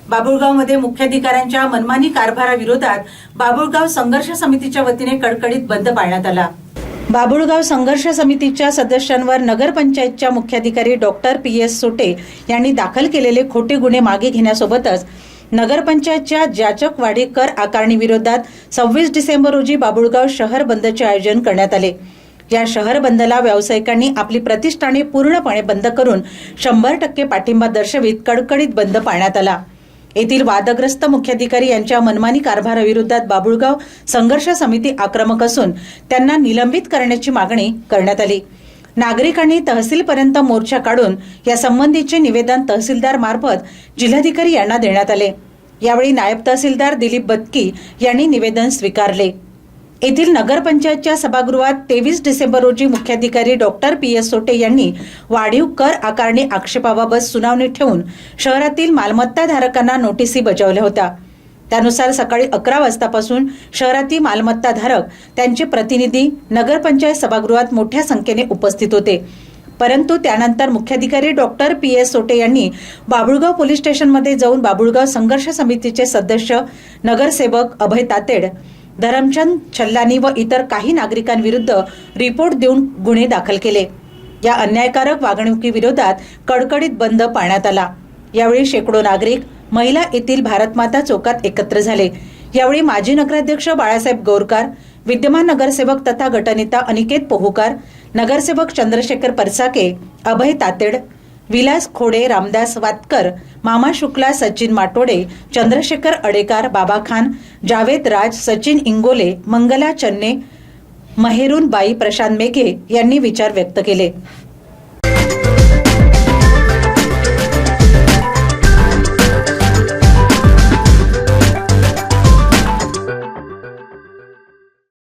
बाभुळगावमध्ये मुख्याधिकाऱ्यांच्या मनमानी कारभाराविरोधात बाभुळगाव संघर्ष समितीच्या वतीने कडकडीत बंद पाळण्यात आला। बाभुळगाव संघर्ष समितीच्या सदस्यांवर नगरपंचायतच्या मुख्याधिकारी डॉक्टर PS सोटे यांनी दाखल केलेले खोटे गुन्हे मागे घेण्यासोबतच नगरपंचायतच्या जाचकवाडी कर आकारणी विरोधात 26 डिसेंबर रोजी बाभुळगाव शहर बंदचे आयोजन करण्यात आले। या शहर बंदला व्यावसायिकांनी आपली प्रतिष्ठाने पूर्णपणे बंद करून 100% पाठिंबा दर्शवित कडकडीत बंद पाळण्यात आला। येथील वादग्रस्त मुख्याधिकारी यांच्या मनमानी कारभाराविरोधात बाभुळगाव संघर्ष समिती आक्रमक असून त्यांना निलंबित करण्याची मागणी करण्यात आली। नागरिकांनी तहसीलपर्यंत मोर्चा काढून या संबंधीचे निवेदन तहसीलदार मार्फत जिल्हाधिकारी यांना देण्यात आले। यावेळी नायब तहसीलदार दिलीप बदकी यांनी निवेदन स्वीकारले। येथील नगरपंचायतच्या सभागृहात 23 डिसेंबर रोजी मुख्याधिकारी डॉक्टर PS सोटे यांनी वाढीव कर आकारणी आक्षेपाबाबत सुनावणी ठेवून शहरातील मालमत्ताधारकांना नोटीसी बजावल्या होत्या। त्यानुसार सकाळी 11 वाजतापासून शहरातील मालमत्ताधारक त्यांचे प्रतिनिधी नगरपंचायत सभागृहात मोठ्या संख्येने उपस्थित होते। परंतु त्यानंतर मुख्याधिकारी डॉक्टर PS सोटे यांनी बाभुळगाव पोलीस स्टेशनमध्ये जाऊन बाभुळगाव संघर्ष समितीचे सदस्य नगरसेवक अभय तातेड, धरमचंद छल्लानी व इतर काही नागरिकांविरुद्ध रिपोर्ट देऊन गुन्हे दाखल केले। या अन्यायकारक वागणुकीविरोधात कडकडीत बंद पाळण्यात आला। यावेळी शेकडो नागरिक, महिला येथील भारतमाता चौकात एकत्र झाले। यावेळी माजी नगराध्यक्ष बाळासाहेब गौरकार, विद्यमान नगरसेवक तथा गटनेता अनिकेत पोहुकार, नगरसेवक चंद्रशेखर परसाके, अभय तातेड, विलास खोडे, रामदास वातकर, मामा शुक्ला, सचिन माटोडे, चंद्रशेखर अडेकार, बाबा खान, जावेद राज, सचिन इंगोले, मंगला चन्ने, महेरून बाई, प्रशांत मेघे यांनी विचार व्यक्त केले।